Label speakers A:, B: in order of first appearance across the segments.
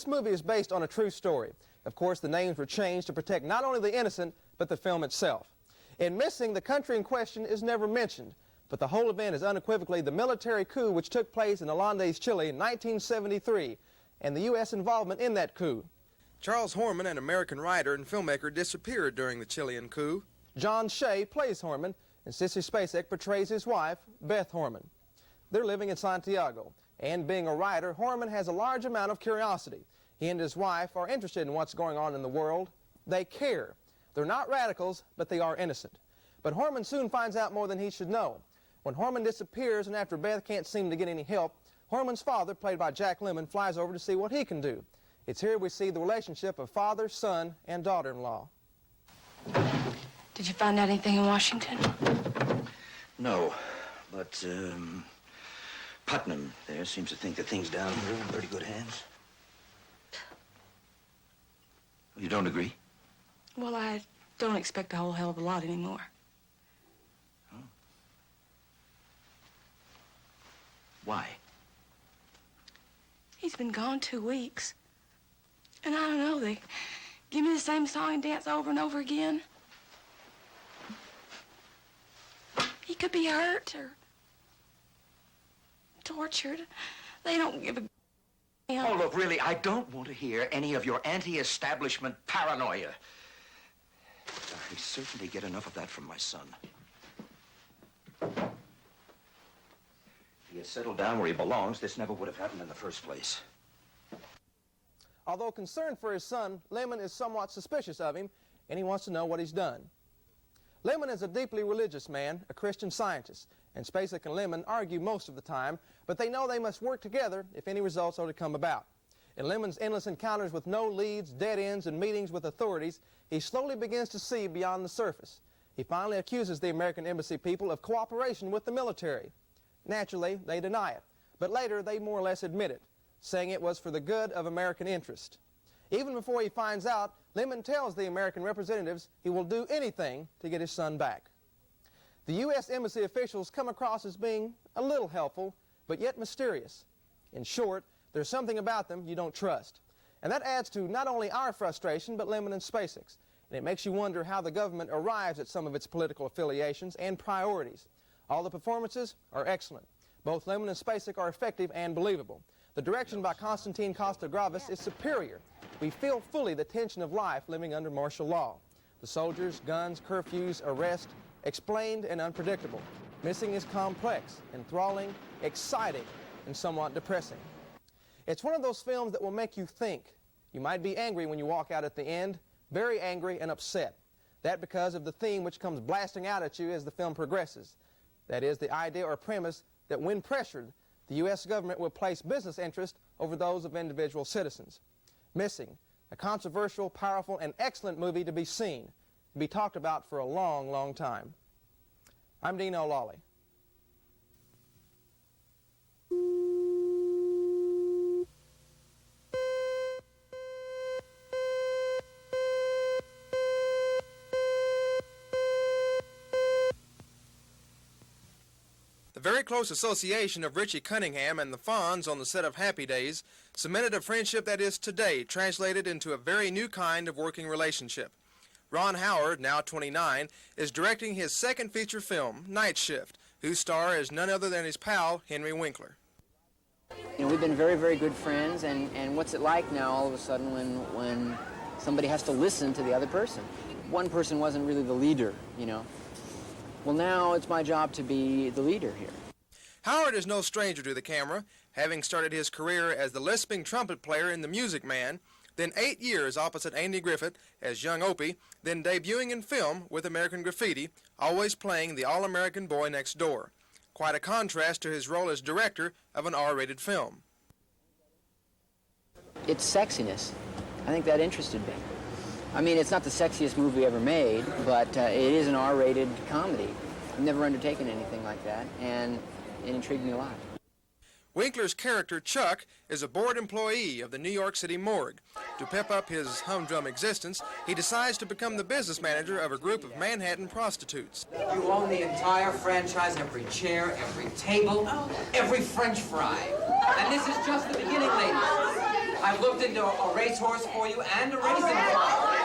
A: This movie is based on a true story. Of course, the names were changed to protect not only the innocent, but the film itself. In Missing, the country in question is never mentioned, but the whole event is unequivocally the military coup which took place in Hollandaise, Chile in 1973, and the U.S. involvement in that coup. Charles Horman, an American writer and filmmaker, disappeared during the Chilean coup. John Shea plays Horman, and Sissy Spacek portrays his wife, Beth Horman. They're living in Santiago, and being a writer, Horman has a large amount of curiosity. He and his wife are interested in what's going on in the world. They care. They're not radicals, but they are innocent. But Horman soon finds out more than he should know. When Horman disappears and after Beth can't seem to get any help, Horman's father, played by Jack Lemmon, flies over to see what he can do. It's here we see the relationship of father, son, and daughter-in-law.
B: Did you find out anything in Washington?
C: No, but Putnam there seems to think that things down here are in pretty good hands. You don't agree?
B: Well, I don't expect a whole hell of a lot anymore.
C: Oh. Why?
B: He's been gone 2 weeks. And I don't know, they give me the same song and dance over and over again. He could be hurt or tortured. They don't give a damn.
C: Oh, look, really, I don't want to hear any of your anti-establishment paranoia. I certainly get enough of that from my son. If he had settled down where he belongs, this never would have happened in the first place.
A: Although concerned for his son, Lemmon is somewhat suspicious of him, and he wants to know what he's done. Lemmon is a deeply religious man, a Christian Scientist, and Spacek and Lemmon argue most of the time, but they know they must work together if any results are to come about. In Lemmon's endless encounters with no leads, dead ends, and meetings with authorities, he slowly begins to see beyond the surface. He finally accuses the American embassy people of cooperation with the military. Naturally, they deny it, but later they more or less admit it, saying it was for the good of American interest. Even before he finds out, Lemmon tells the American representatives he will do anything to get his son back. The U.S. embassy officials come across as being a little helpful, but yet mysterious. In short, there's something about them you don't trust. And that adds to not only our frustration, but Lemmon and Spacek's. And it makes you wonder how the government arrives at some of its political affiliations and priorities. All the performances are excellent. Both Lemmon and Spacek are effective and believable. The direction by Konstantin Costa-Gavras is superior. We feel fully the tension of life living under martial law. The soldiers, guns, curfews, arrest, explained and unpredictable. Missing is complex, enthralling, exciting, and somewhat depressing. It's one of those films that will make you think. You might be angry when you walk out at the end, very angry and upset. That because of the theme which comes blasting out at you as the film progresses. That is, the idea or premise that when pressured, the U.S. government will place business interest over those of individual citizens. Missing, a controversial, powerful, and excellent movie to be seen, to be talked about for a long, long time. I'm Dino Lawley. The very close association of Richie Cunningham and the Fonz on the set of Happy Days cemented a friendship that is today translated into a very new kind of working relationship. Ron Howard, now 29, is directing his second feature film, Night Shift, whose star is none other than his pal, Henry Winkler.
D: You know, we've been very, very good friends, and what's it like now all of a sudden when somebody has to listen to the other person? One person wasn't really the leader, you know. Well, now it's my job to be the leader here.
A: Howard is no stranger to the camera, having started his career as the lisping trumpet player in The Music Man, then 8 years opposite Andy Griffith as young Opie, then debuting in film with American Graffiti, always playing the all-American boy next door. Quite a contrast to his role as director of an R-rated film.
D: It's sexiness. I think that interested me. I mean, it's not the sexiest movie ever made, but it is an R-rated comedy. I've never undertaken anything like that, and it intrigued me a lot.
A: Winkler's character, Chuck, is a bored employee of the New York City morgue. To pep up his humdrum existence, he decides to become the business manager of a group of Manhattan prostitutes.
E: You own the entire franchise, every chair, every table, every French fry. And this is just the beginning, ladies. I've looked into a racehorse for you and a racing car.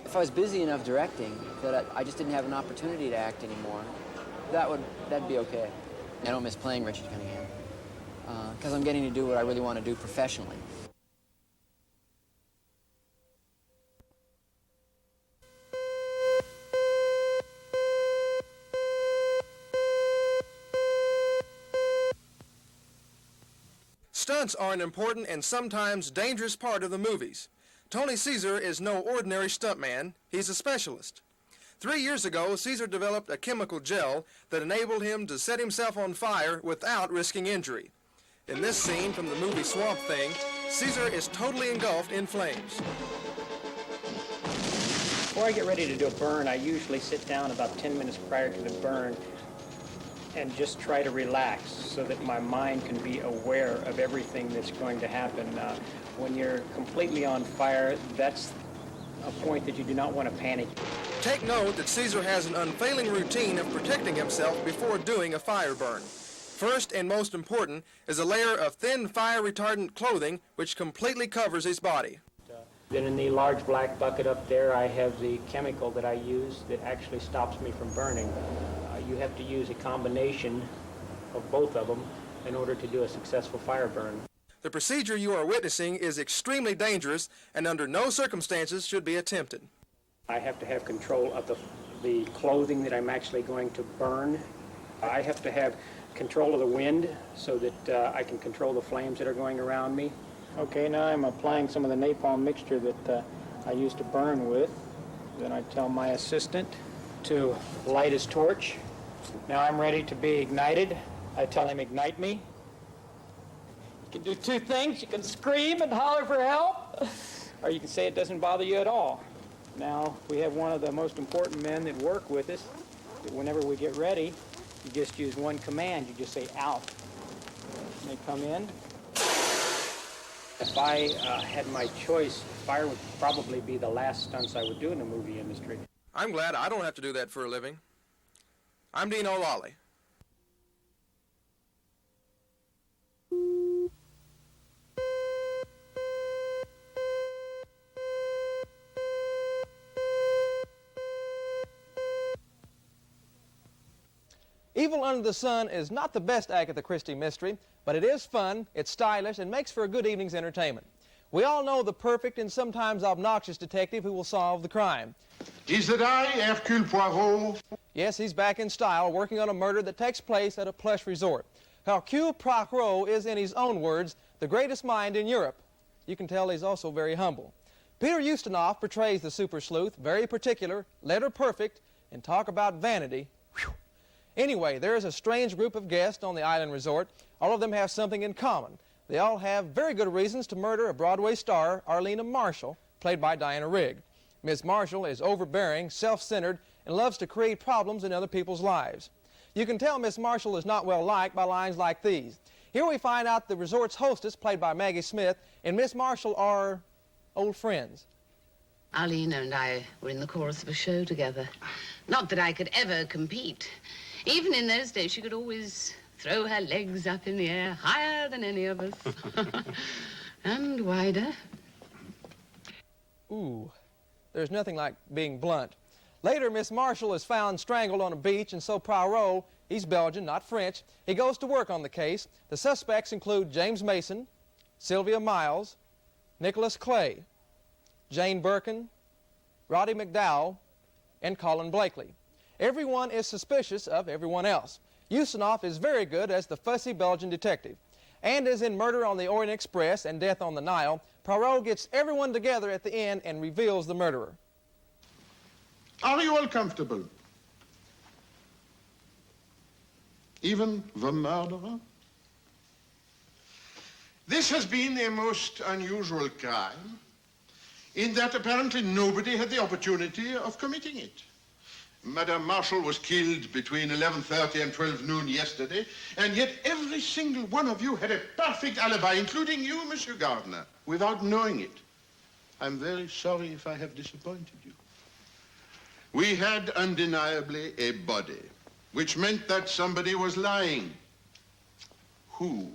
D: If I was busy enough directing that I just didn't have an opportunity to act anymore, that'd be okay. I don't miss playing Richard Cunningham because I'm getting to do what I really want to do professionally.
A: Stunts are an important and sometimes dangerous part of the movies. Tony Caesar is no ordinary stuntman, he's a specialist. 3 years ago, Caesar developed a chemical gel that enabled him to set himself on fire without risking injury. In this scene from the movie Swamp Thing, Caesar is totally engulfed in flames.
F: Before I get ready to do a burn, I usually sit down about 10 minutes prior to the burn and just try to relax so that my mind can be aware of everything that's going to happen. When you're completely on fire, that's a point that you do not want to panic.
A: Take note that Caesar has an unfailing routine of protecting himself before doing a fire burn. First and most important is a layer of thin fire-retardant clothing which completely covers his body.
F: Then in the large black bucket up there, I have the chemical that I use that actually stops me from burning. You have to use a combination of both of them in order to do a successful fire burn.
A: The procedure you are witnessing is extremely dangerous and under no circumstances should be attempted.
F: I have to have control of the clothing that I'm actually going to burn. I have to have control of the wind so that I can control the flames that are going around me. Okay, now I'm applying some of the napalm mixture that I used to burn with. Then I tell my assistant to light his torch. Now I'm ready to be ignited. I tell him, ignite me. You can do two things. You can scream and holler for help, or you can say it doesn't bother you at all. Now, we have one of the most important men that work with us. Whenever we get ready, you just use one command. You just say, out. And they come in. If I had my choice, fire would probably be the last stunts I would do in the movie industry.
A: I'm glad I don't have to do that for a living. I'm Dino Lawley. Evil Under the Sun is not the best Agatha Christie mystery, but it is fun, it's stylish, and makes for a good evening's entertainment. We all know the perfect and sometimes obnoxious detective who will solve the crime.
G: Is it I, Hercule Poirot?
A: Yes, he's back in style, working on a murder that takes place at a plush resort. Hercule Poirot is, in his own words, the greatest mind in Europe. You can tell he's also very humble. Peter Ustinov portrays the super sleuth, very particular, letter perfect, and talk about vanity. Whew. Anyway, there is a strange group of guests on the island resort. All of them have something in common. They all have very good reasons to murder a Broadway star, Arlena Marshall, played by Diana Rigg. Miss Marshall is overbearing, self-centered, and loves to create problems in other people's lives. You can tell Miss Marshall is not well liked by lines like these. Here we find out the resort's hostess, played by Maggie Smith, and Miss Marshall are old friends.
H: Arlena and I were in the chorus of a show together. Not that I could ever compete. Even in those days, she could always throw her legs up in the air, higher than any of us. And wider.
A: Ooh, there's nothing like being blunt. Later, Miss Marshall is found strangled on a beach, and so Pryor, he's Belgian, not French, he goes to work on the case. The suspects include James Mason, Sylvia Miles, Nicholas Clay, Jane Birkin, Roddy McDowell, and Colin Blakely. Everyone is suspicious of everyone else. Ustinov is very good as the fussy Belgian detective. And as in Murder on the Orient Express and Death on the Nile, Pryor gets everyone together at the end and reveals the murderer.
G: Are you all comfortable? Even the murderer? This has been a most unusual crime, in that apparently nobody had the opportunity of committing it. Madame Marshall was killed between 11:30 and 12 noon yesterday, and yet every single one of you had a perfect alibi, including you, Monsieur Gardner, without knowing it. I'm very sorry if I have disappointed you. We had undeniably a body, which meant that somebody was lying. Who?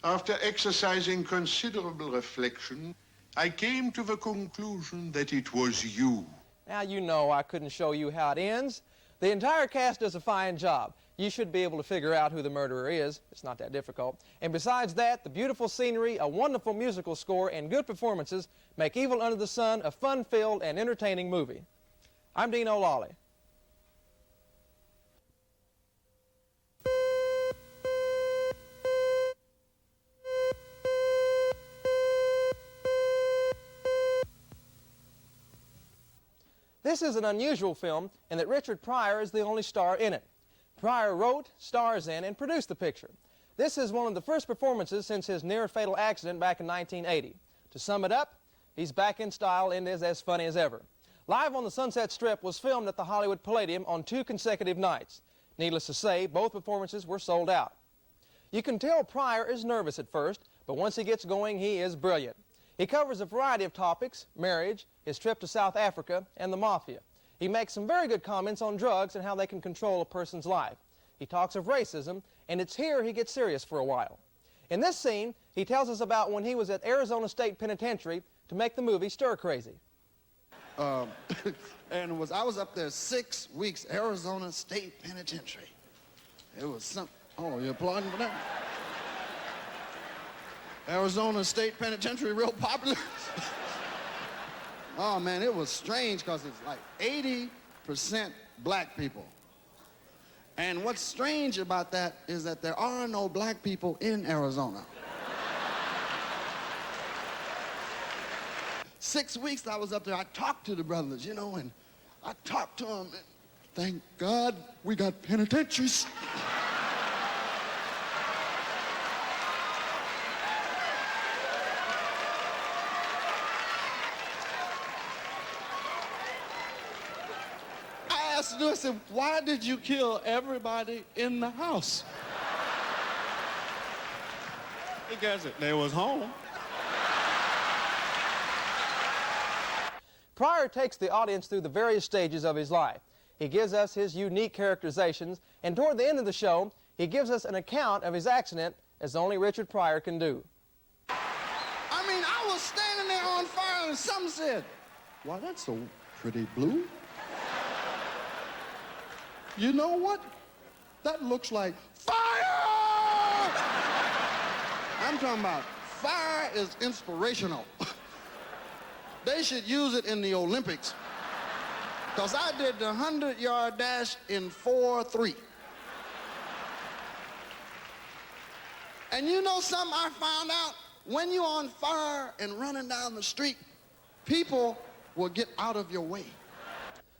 G: After exercising considerable reflection, I came to the conclusion that it was you.
A: Now, you know I couldn't show you how it ends. The entire cast does a fine job. You should be able to figure out who the murderer is. It's not that difficult. And besides that, the beautiful scenery, a wonderful musical score, and good performances make Evil Under the Sun a fun-filled and entertaining movie. I'm Dino Lawley. This is an unusual film in that Richard Pryor is the only star in it. Pryor wrote, stars in, and produced the picture. This is one of the first performances since his near-fatal accident back in 1980. To sum it up, he's back in style and is as funny as ever. Live on the Sunset Strip was filmed at the Hollywood Palladium on 2 consecutive nights. Needless to say, both performances were sold out. You can tell Pryor is nervous at first, but once he gets going, he is brilliant. He covers a variety of topics: marriage, his trip to South Africa, and the mafia. He makes some very good comments on drugs and how they can control a person's life. He talks of racism, and it's here he gets serious for a while. In this scene, he tells us about when he was at Arizona State Penitentiary to make the movie Stir Crazy.
I: And I was up there 6 weeks, Arizona State Penitentiary. It was some, oh, you're applauding for that? Arizona State Penitentiary, real popular. Oh man, it was strange because it's like 80% black people. And what's strange about that is that there are no black people in Arizona. 6 weeks I was up there, I talked to the brothers, you know, and I talked to them. And thank God we got penitentiaries. I said, why did you kill everybody in the house? Because they was home.
A: Pryor takes the audience through the various stages of his life. He gives us his unique characterizations, and toward the end of the show, he gives us an account of his accident as only Richard Pryor can do.
I: I mean, I was standing there on fire and some said, why, that's so pretty blue. You know what? That looks like fire! I'm talking about fire is inspirational. They should use it in the Olympics. Because I did the 100-yard dash in 4.3. And you know something I found out? When you're on fire and running down the street, people will get out of your way.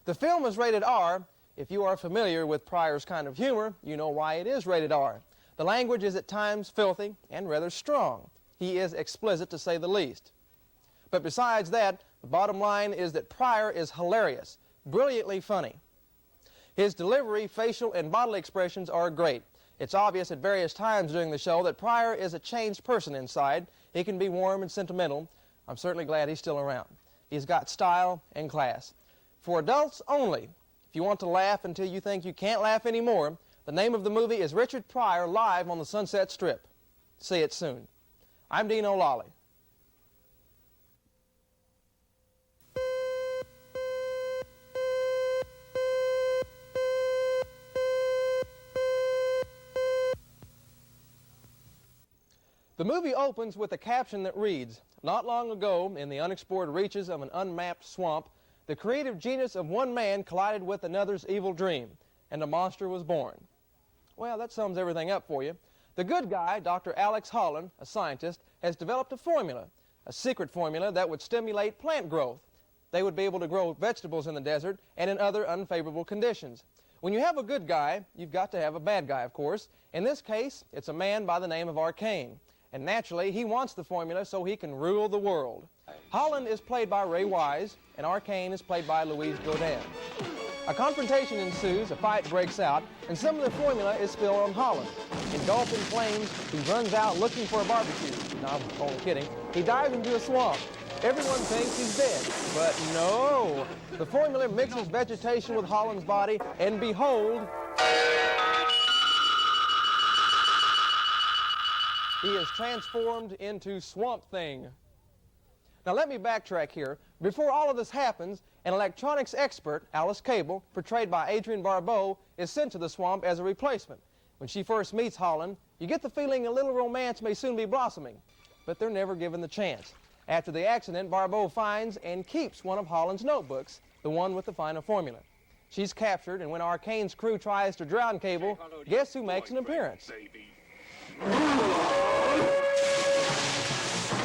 A: The film is rated R. If you are familiar with Pryor's kind of humor, you know why it is rated R. The language is at times filthy and rather strong. He is explicit, to say the least. But besides that, the bottom line is that Pryor is hilarious, brilliantly funny. His delivery, facial, and bodily expressions are great. It's obvious at various times during the show that Pryor is a changed person inside. He can be warm and sentimental. I'm certainly glad he's still around. He's got style and class. For adults only, if you want to laugh until you think you can't laugh anymore, the name of the movie is Richard Pryor Live on the Sunset Strip. See it soon. I'm Dino Lawley. The movie opens with a caption that reads, "Not long ago, in the unexplored reaches of an unmapped swamp, the creative genius of one man collided with another's evil dream, and a monster was born." Well, that sums everything up for you. The good guy, Dr. Alex Holland, a scientist, has developed a formula, a secret formula that would stimulate plant growth. They would be able to grow vegetables in the desert and in other unfavorable conditions. When you have a good guy, you've got to have a bad guy, of course. In this case, it's a man by the name of Arcane. And naturally, he wants the formula so he can rule the world. Holland is played by Ray Wise, and Arcane is played by Louise Godin. A confrontation ensues, a fight breaks out, and some of the formula is spilled on Holland. Engulfed in flames, he runs out looking for a barbecue. No, I'm only kidding. He dives into a swamp. Everyone thinks he's dead, but no. The formula mixes vegetation with Holland's body, and behold... He is transformed into Swamp Thing. Now let me backtrack here. Before all of this happens, an electronics expert, Alice Cable, portrayed by Adrienne Barbeau, is sent to the swamp as a replacement. When she first meets Holland, you get the feeling a little romance may soon be blossoming, but they're never given the chance. After the accident, Barbeau finds and keeps one of Holland's notebooks, the one with the final formula. She's captured, and when Arcane's crew tries to drown Cable, guess who makes an appearance?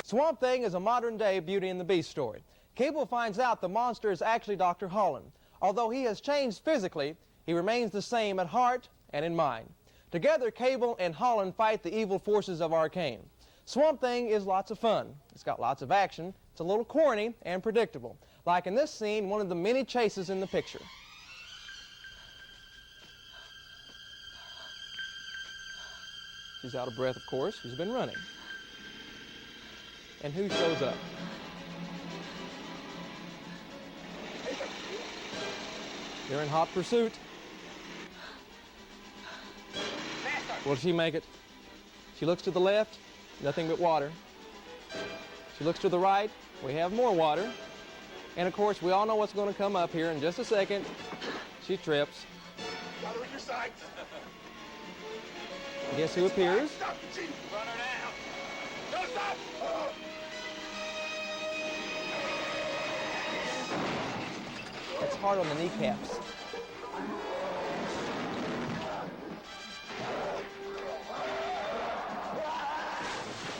A: Swamp Thing is a modern-day Beauty and the Beast story. Cable finds out the monster is actually Dr. Holland. Although he has changed physically, he remains the same at heart and in mind. Together, Cable and Holland fight the evil forces of Arcane. Swamp Thing is lots of fun. It's got lots of action. It's a little corny and predictable, like in this scene, one of the many chases in the picture. She's out of breath, of course. She's been running. And who shows up? They're in hot pursuit. Will she make it? She looks to the left, nothing but water. She looks to the right, we have more water. And of course, we all know what's going to come up here in just a second. She trips. Guess who appears? That's hard on the kneecaps.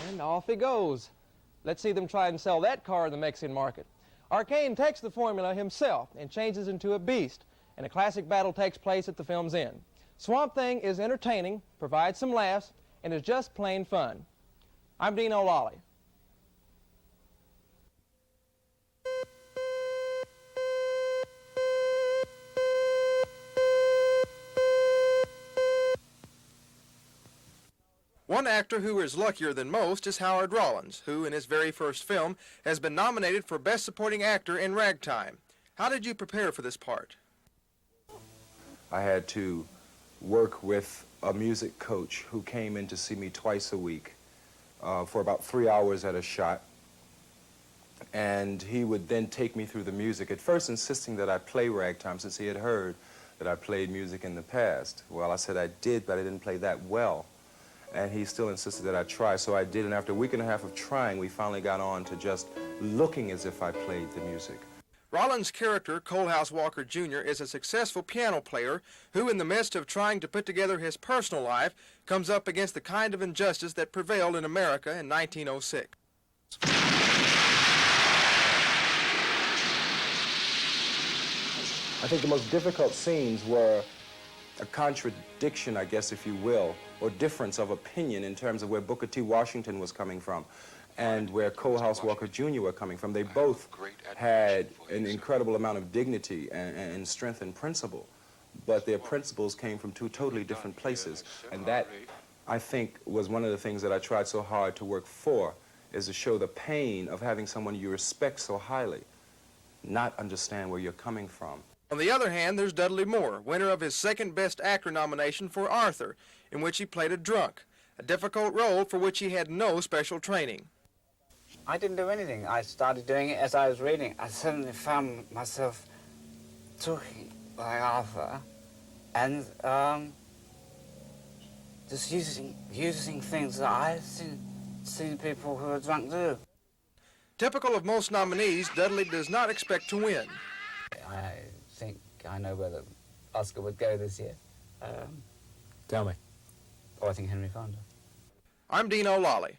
A: And off he goes. Let's see them try and sell that car in the Mexican market. Arcane takes the formula himself and changes into a beast, and a classic battle takes place at the film's end. Swamp Thing is entertaining, provides some laughs, and is just plain fun. I'm Dino Lolly. One actor who is luckier than most is Howard Rollins, who, in his very first film, has been nominated for Best Supporting Actor in Ragtime. How did you prepare for this part?
J: I had to work with a music coach who came in to see me twice a week for about 3 hours at a shot. And he would then take me through the music, at first insisting that I play ragtime since he had heard that I played music in the past. Well, I said I did, but I didn't play that well. And he still insisted that I try, so I did. And after a week and a half of trying, we finally got on to just looking as if I played the music.
A: Rollins' character, Coalhouse Walker Jr., is a successful piano player who, in the midst of trying to put together his personal life, comes up against the kind of injustice that prevailed in America in 1906.
J: I think the most difficult scenes were a contradiction, I guess, if you will, or difference of opinion in terms of where Booker T. Washington was coming from and where Coalhouse Walker Jr. were coming from. They both had an incredible amount of dignity and strength and principle, but their principles came from two totally different places. And that, I think, was one of the things that I tried so hard to work for, is to show the pain of having someone you respect so highly not understand where you're coming from.
A: On the other hand, there's Dudley Moore, winner of his second Best Actor nomination for Arthur, in which he played a drunk, a difficult role for which he had no special training.
K: I didn't do anything. I started doing it as I was reading. I suddenly found myself talking like Arthur and just using things that I've seen people who are drunk do.
A: Typical of most nominees, Dudley does not expect to win.
K: I think I know where the Oscar would go this year.
L: Tell me.
K: Oh, I think Henry Fonda.
A: I'm Dino Lolly.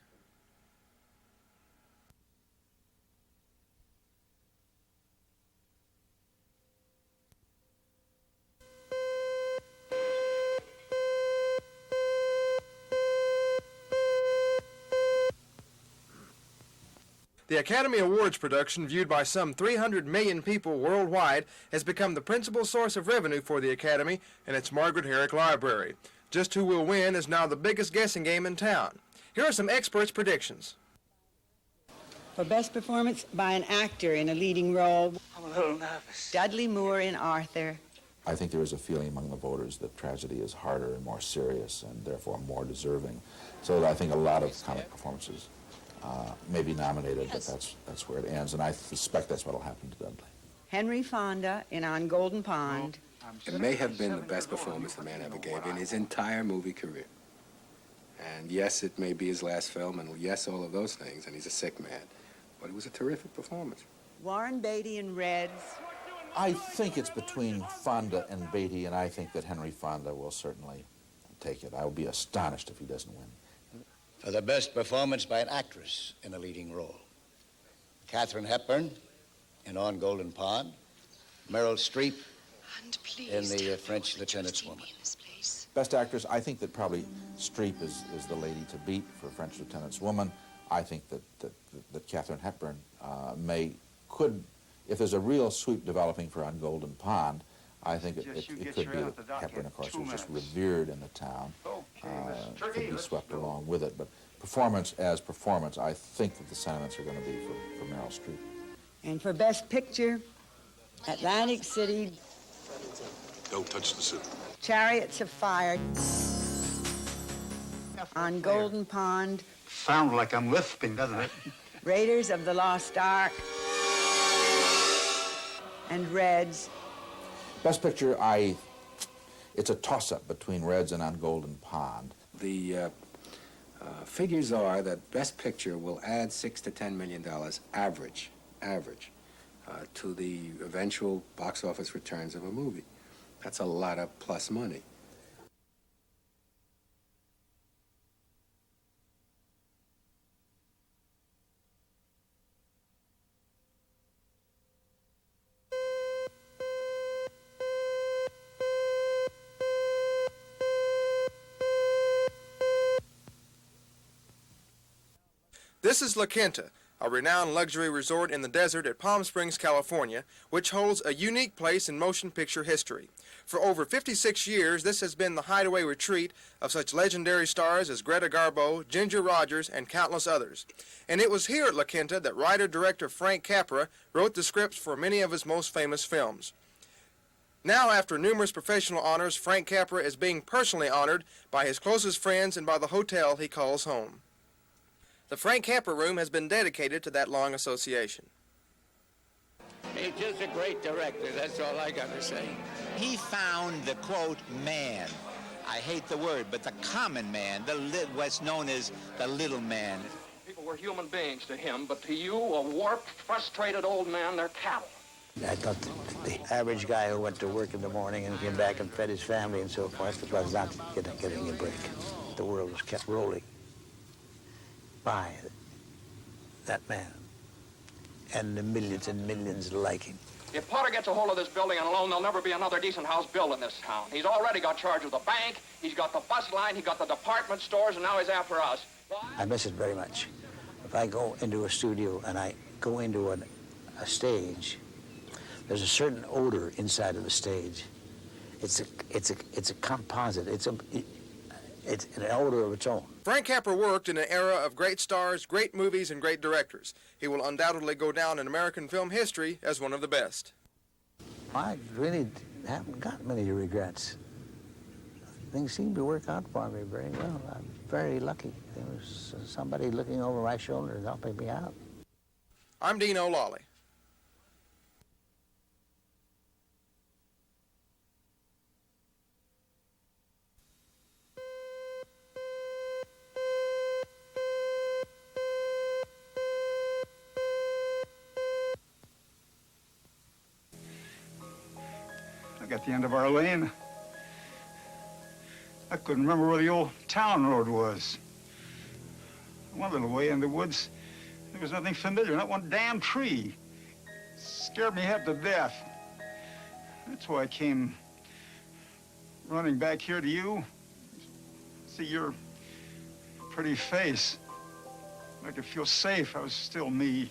A: The Academy Awards production, viewed by some 300 million people worldwide, has become the principal source of revenue for the Academy and its Margaret Herrick Library. Just who will win is now the biggest guessing game in town. Here are some experts' predictions.
M: For Best Performance by an Actor in a Leading Role,
K: I'm a little nervous.
M: Dudley Moore in Arthur.
N: I think there is a feeling among the voters that tragedy is harder and more serious and therefore more deserving. So I think a lot of comic performances may be nominated, but that's where it ends, and I suspect that's what will happen to Dudley.
M: Henry Fonda in On Golden Pond.
O: It may have been the best performance the man ever gave in his entire movie career. And yes, it may be his last film, and yes, all of those things, and he's a sick man. But it was a terrific performance.
M: Warren Beatty in Reds.
N: I think it's between Fonda and Beatty, and I think that Henry Fonda will certainly take it. I will be astonished if he doesn't win.
P: For the best performance by an actress in a leading role, Katharine Hepburn in On Golden Pond, Meryl Streep in The French Lieutenant's Woman.
N: Best actress, I think that probably Streep is the lady to beat for French Lieutenant's Woman. I think that Katharine Hepburn could, if there's a real sweep developing for On Golden Pond, I think it could be that Hepburn, of course, was just revered in the town, could be swept along with it. But performance as performance, I think that the sentiments are going to be for Meryl Streep.
M: And for Best Picture, Atlantic City.
Q: Don't touch the soup.
M: Chariots of Fire. On Golden Pond.
R: Sounds like I'm lisping, doesn't it?
M: Raiders of the Lost Ark. And Reds.
N: Best Picture, it's a toss-up between Reds and On Golden Pond.
O: The figures are that Best Picture will add $6 to $10 million average, to the eventual box office returns of a movie. That's a lot of plus money.
A: This is La Quinta, a renowned luxury resort in the desert at Palm Springs, California, which holds a unique place in motion picture history. For over 56 years, this has been the hideaway retreat of such legendary stars as Greta Garbo, Ginger Rogers, and countless others. And it was here at La Quinta that writer-director Frank Capra wrote the scripts for many of his most famous films. Now, after numerous professional honors, Frank Capra is being personally honored by his closest friends and by the hotel he calls home. The Frank Capra Room has been dedicated to that long association.
S: He's just a great director, that's all I got to say. He found the, quote, man. I hate the word, but the common man, what's known as the little man.
T: People were human beings to him, but to you, a warped, frustrated old man, they're cattle.
P: I thought the average guy who went to work in the morning and came back and fed his family and so forth was not getting a break. The world was kept rolling by that man and the millions and millions like him.
T: If Potter gets a hold of this building and alone, there'll never be another decent house built in this town. He's already got charge of the bank, he's got the bus line, he's got the department stores, and now he's after us.
P: I miss it very much. If I go into a studio and I go into a stage, there's a certain odor inside of the stage. It's a composite. It's an odor of its own.
A: Frank Capra worked in an era of great stars, great movies, and great directors. He will undoubtedly go down in American film history as one of the best.
P: I really haven't got many regrets. Things seem to work out for me very well. I'm very lucky. There was somebody looking over my shoulder and helping me out.
A: I'm Dino Lawley.
R: At the end of our lane, I couldn't remember where the old town road was. One little way in the woods, there was nothing familiar, not one damn tree. It scared me half to death. That's why I came running back here to you. See your pretty face. I could feel safe. I was still me.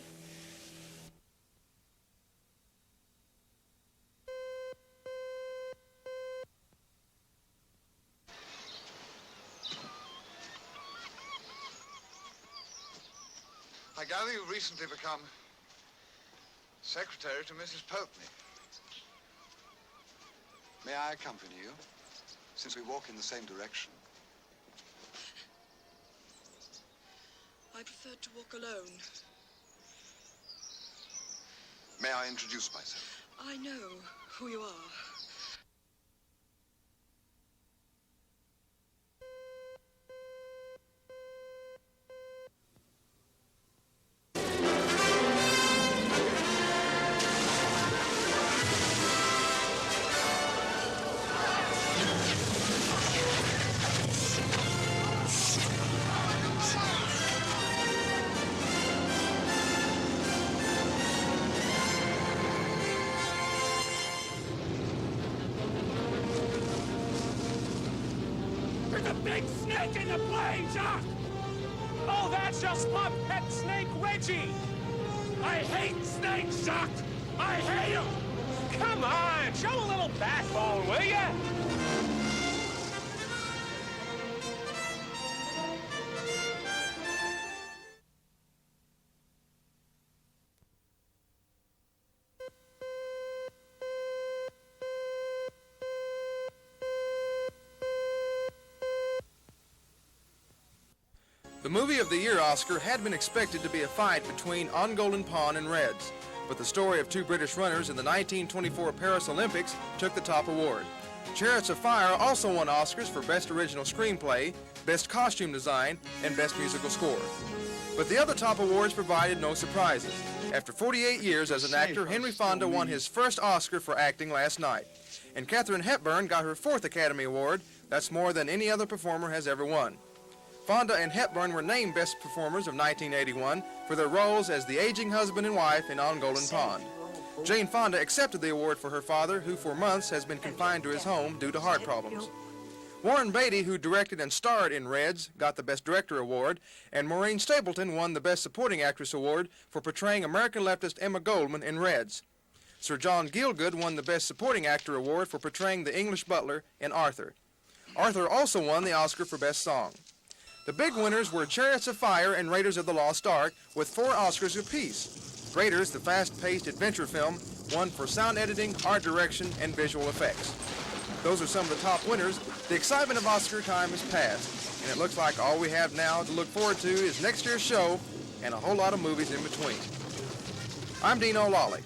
U: I gather you've recently become secretary to Mrs. Polkney. May I accompany you, since we walk in the same direction?
B: I preferred to walk alone.
U: May I introduce myself?
B: I know who you are.
V: Big snake in the plane, Doc! Oh, that's just my pet snake, Reggie! I hate snakes, Doc! I hate them! Come on, show a little backbone, will ya?
A: The Movie of the Year Oscar had been expected to be a fight between On Golden Pond and Reds, but the story of two British runners in the 1924 Paris Olympics took the top award. Chariots of Fire also won Oscars for Best Original Screenplay, Best Costume Design, and Best Musical Score. But the other top awards provided no surprises. After 48 years as an actor, Henry Fonda won his first Oscar for acting last night. And Katharine Hepburn got her fourth Academy Award. That's more than any other performer has ever won. Fonda and Hepburn were named Best Performers of 1981 for their roles as the aging husband and wife in On Golden Pond. Jane Fonda accepted the award for her father, who for months has been confined to his home due to heart problems. Warren Beatty, who directed and starred in Reds, got the Best Director Award, and Maureen Stapleton won the Best Supporting Actress Award for portraying American leftist Emma Goldman in Reds. Sir John Gielgud won the Best Supporting Actor Award for portraying the English butler in Arthur. Arthur also won the Oscar for Best Song. The big winners were Chariots of Fire and Raiders of the Lost Ark, with 4 Oscars apiece. Raiders, the fast-paced adventure film, won for sound editing, art direction, and visual effects. Those are some of the top winners. The excitement of Oscar time has passed, and it looks like all we have now to look forward to is next year's show and a whole lot of movies in between. I'm Dino Lawley.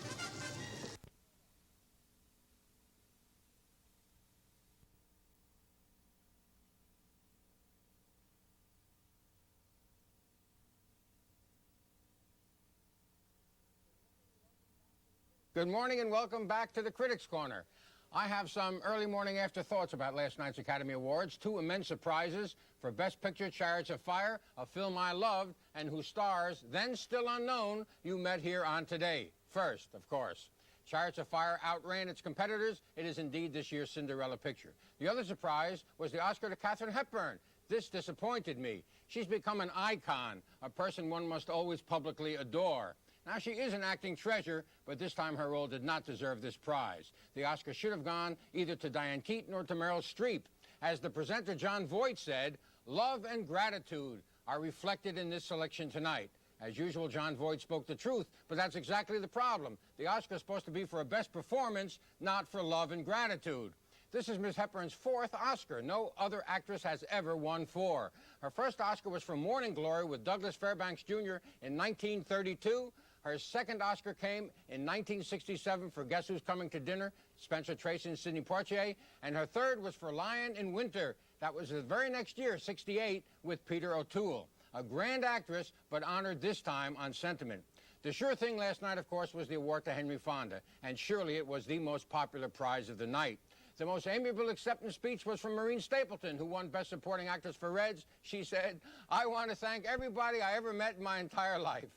W: Good morning and welcome back to the Critics Corner. I have some early morning afterthoughts about last night's Academy Awards. 2 immense surprises for Best Picture, Chariots of Fire, a film I loved and whose stars, then still unknown, you met here on Today. First, of course, Chariots of Fire outran its competitors. It is indeed this year's Cinderella picture. The other surprise was the Oscar to Katharine Hepburn. This disappointed me. She's become an icon, a person one must always publicly adore. Now, she is an acting treasure, but this time her role did not deserve this prize. The Oscar should have gone either to Diane Keaton or to Meryl Streep. As the presenter Jon Voight said, love and gratitude are reflected in this selection tonight. As usual, Jon Voight spoke the truth, but that's exactly the problem. The Oscar is supposed to be for a best performance, not for love and gratitude. This is Ms. Hepburn's 4th Oscar. No other actress has ever won 4. Her first Oscar was for Morning Glory with Douglas Fairbanks Jr. in 1932. Her second Oscar came in 1967 for Guess Who's Coming to Dinner, Spencer Tracy and Sidney Poitier. And her third was for Lion in Winter. That was the very next year, 68, with Peter O'Toole. A grand actress, but honored this time on sentiment. The sure thing last night, of course, was the award to Henry Fonda. And surely it was the most popular prize of the night. The most amiable acceptance speech was from Maureen Stapleton, who won Best Supporting Actress for Reds. She said, "I want to thank everybody I ever met in my entire life."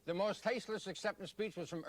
W: The most tasteless acceptance speech was from